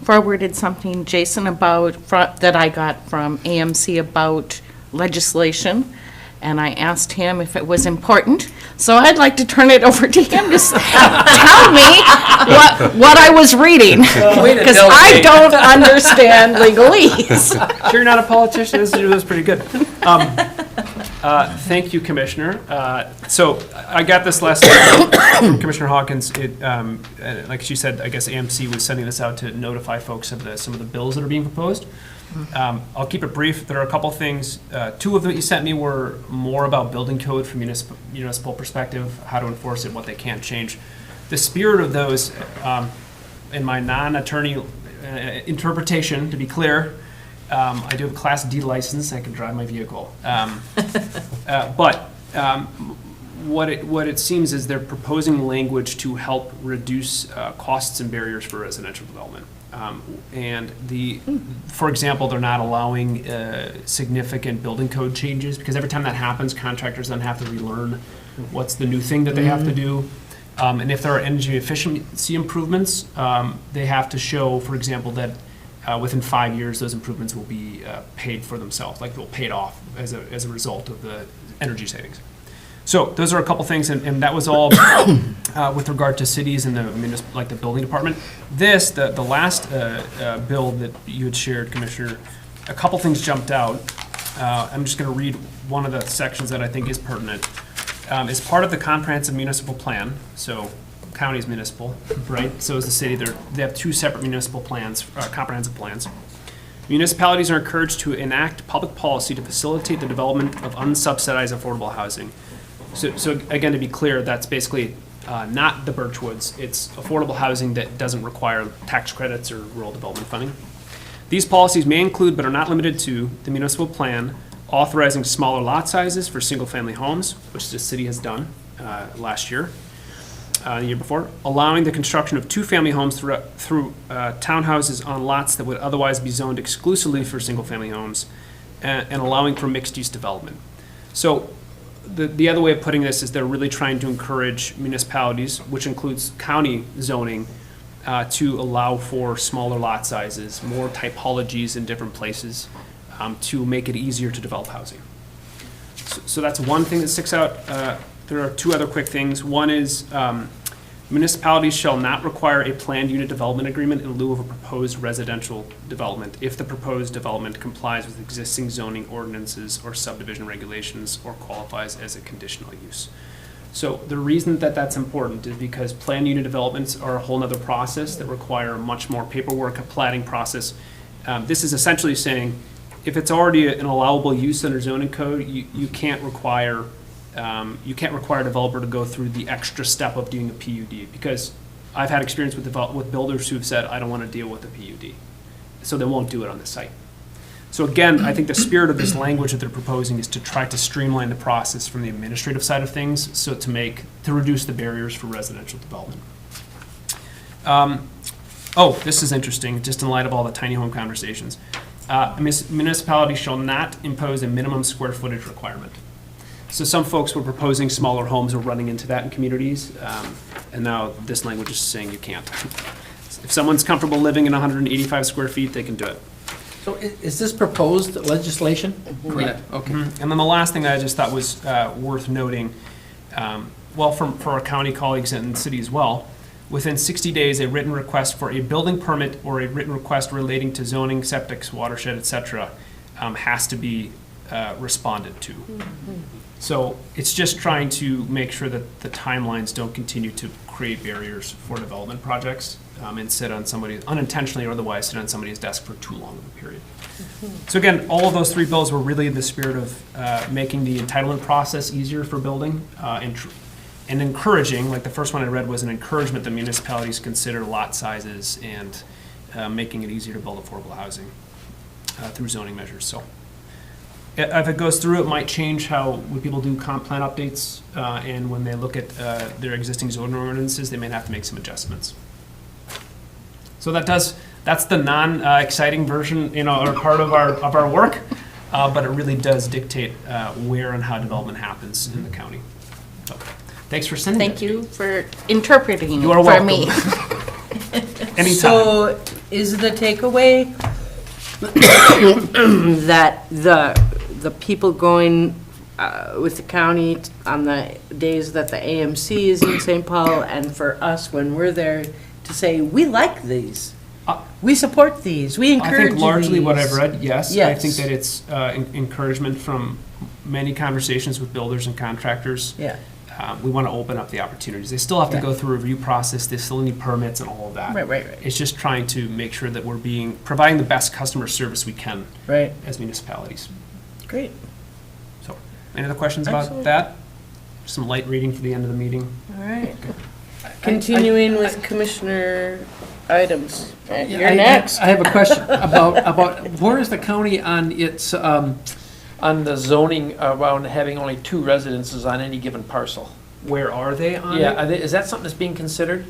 forwarded something, Jason, that I got from AMC about legislation, and I asked him if it was important. So I'd like to turn it over to him to tell me what I was reading, because I don't understand legalese. Sure you're not a politician, this was pretty good. Thank you, Commissioner. So I got this last night from Commissioner Hawkins. Like she said, I guess AMC was sending this out to notify folks of some of the bills that are being proposed. I'll keep it brief. There are a couple things. Two of them that you sent me were more about building code from municipal perspective, how to enforce it, what they can't change. The spirit of those, in my non-attorney interpretation, to be clear, I do have a Class D license. I can drive my vehicle. But what it seems is they're proposing language to help reduce costs and barriers for residential development. For example, they're not allowing significant building code changes, because every time that happens, contractors then have to relearn what's the new thing that they have to do. And if there are energy efficiency improvements, they have to show, for example, that within 5 years, those improvements will be paid for themselves, like they'll pay it off as a result of the energy savings. So those are a couple things, and that was all with regard to cities and like the building department. This, the last bill that you had shared, Commissioner, a couple things jumped out. I'm just going to read one of the sections that I think is pertinent. As part of the comprehensive municipal plan, so county is municipal, right? So is the city. They have two separate municipal plans, comprehensive plans. Municipalities are encouraged to enact public policy to facilitate the development of unsubsidized affordable housing. So again, to be clear, that's basically not the Birchwoods. It's affordable housing that doesn't require tax credits or rural development funding. These policies may include, but are not limited to, the municipal plan authorizing smaller lot sizes for single-family homes, which the city has done last year, the year before, allowing the construction of two-family homes through townhouses on lots that would otherwise be zoned exclusively for single-family homes, and allowing for mixed-use development. So the other way of putting this is they're really trying to encourage municipalities, which includes county zoning, to allow for smaller lot sizes, more typologies in different places, to make it easier to develop housing. So that's one thing that sticks out. There are two other quick things. One is municipalities shall not require a planned unit development agreement in lieu of a proposed residential development if the proposed development complies with existing zoning ordinances or subdivision regulations or qualifies as a conditional use. So the reason that that's important is because planned unit developments are a whole nother process that require much more paperwork, a platting process. This is essentially saying if it's already an allowable use under zoning code, you can't require a developer to go through the extra step of doing a PUD, because I've had experience with builders who've said, I don't want to deal with a PUD. So they won't do it on the site. So again, I think the spirit of this language that they're proposing is to try to streamline the process from the administrative side of things, so to reduce the barriers for residential development. This is interesting, just in light of all the tiny home conversations. Municipalities shall not impose a minimum square footage requirement. So some folks were proposing smaller homes or running into that in communities, and now this language is saying you can't. If someone's comfortable living in 185 square feet, they can do it. So is this proposed legislation? Correct. Okay. And then the last thing I just thought was worth noting, for our county colleagues and the city as well, within 60 days, a written request for a building permit or a written request relating to zoning, septics, watershed, et cetera, has to be responded to. So it's just trying to make sure that the timelines don't continue to create barriers for development projects and sit on somebody, unintentionally or otherwise, sit on somebody's desk for too long of a period. So again, all of those three bills were really in the spirit of making the entitlement process easier for building and encouraging, like the first one I read was an encouragement that municipalities consider lot sizes and making it easier to build affordable housing through zoning measures. So if it goes through, it might change how when people do comp plan updates, and when they look at their existing zoning ordinances, they may have to make some adjustments. So that's the non-exciting version, or part of our work, but it really does dictate where and how development happens in the county. So, thanks for sending Thank you for interpreting You are for welcome. me. Anytime. So is the takeaway that the people going with the county on the days that the AMC is in St. Paul, and for us when we're there, to say, we like these, we support these, we encourage these? I think largely what I've read, yes. I think Yes. that it's encouragement from many conversations with builders and contractors. Yeah, We want to open up the opportunities. They still have to Yeah. go through a review process. They still need permits and all of that. right, It's just trying to make sure that we're providing the best customer service we can right, as municipalities. great. So, any other questions about Excellent. that? Some light reading for the end of the meeting. All right. Continuing with commissioner items. You're I next. have a question about where is the county on its on the zoning around having only 2 residences on any given parcel. Where are they on Yeah, it? is that something that's being considered?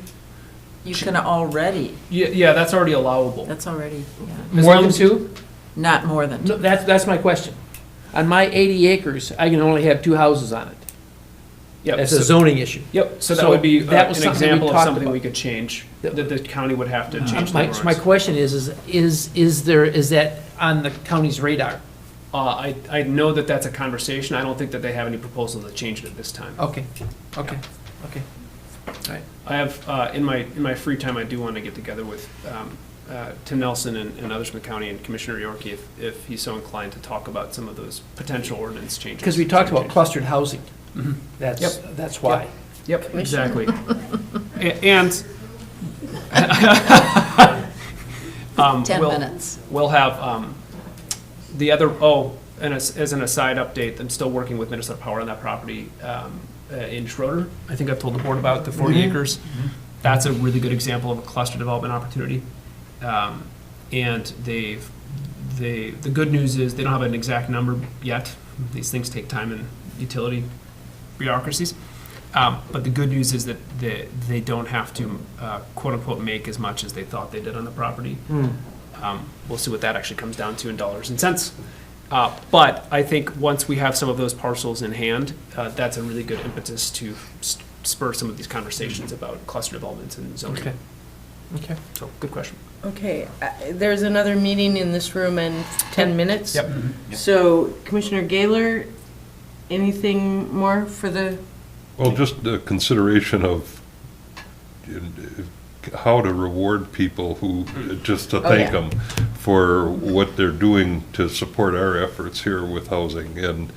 You can already, Yeah, that's already allowable. that's already, yeah, As More long than as- 2? not more than No, two. that's my question. On my 80 acres, I can only have 2 houses on it. Yep, That's so- a zoning issue. Yep, so that So would be that an was something we example of talked something about. we could change, that the county would have to change the My ordinance. question is that on the county's radar? I know that that's a conversation. I don't think that they have any proposal to change it at this time. Okay. All right. I have, in my free time, I do want to get together with Tim Nelson and others from the county and Commissioner Yorkie if he's so inclined to talk about some of those potential ordinance changes. Because we talked about clustered housing. Mhm. That's why. Yep, exactly. And 10 we'll- minutes. We'll have the other, and as an aside update, I'm still working with Minnesota Power on that property in Schroeder. I think I've told the board about the 40 acres. That's a really good example of a cluster development opportunity. And the good news is they don't have an exact number yet. These things take time in utility bureaucracies. But the good news is that they don't have to quote-unquote make as much as they thought they did on the property. We'll see what that actually comes down to in dollars and cents. But I think once we have some of those parcels in hand, that's a really good impetus to spur some of these conversations about cluster developments and zoning. Okay. So, good question. Okay, there's another meeting in this room in 10 minutes. Yep. So Commissioner Gaylor, anything more for the, Well, just the consideration of how to reward people who, just to thank yeah. them for what they're doing to support our efforts here with housing. And,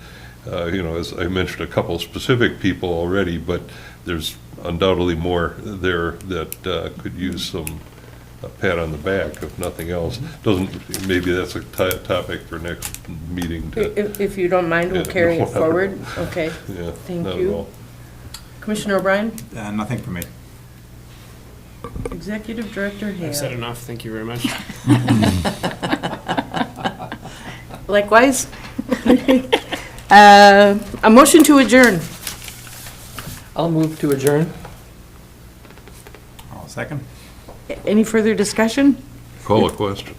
as I mentioned, a couple specific people already, but there's undoubtedly more there that could use some pat on the back, if nothing else. Maybe that's a topic for next meeting to, if you don't mind, we'll Yeah, carry no, it forward? Okay, yeah, Thank not at you. all. Commissioner O'Brien, Nothing for me. Executive Director I've said Hale. enough. Thank you very much. Likewise. A motion to adjourn. I'll move to adjourn. I'll second. Any further discussion? Call a question.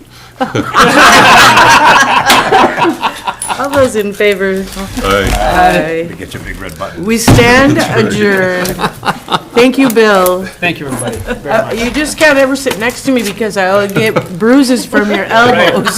All those in favor? Aye. To get your big red button. We stand adjourned. Thank you, Bill. Thank you, everybody, very much. You just can't ever sit next to me because I'll get bruises from your elbows.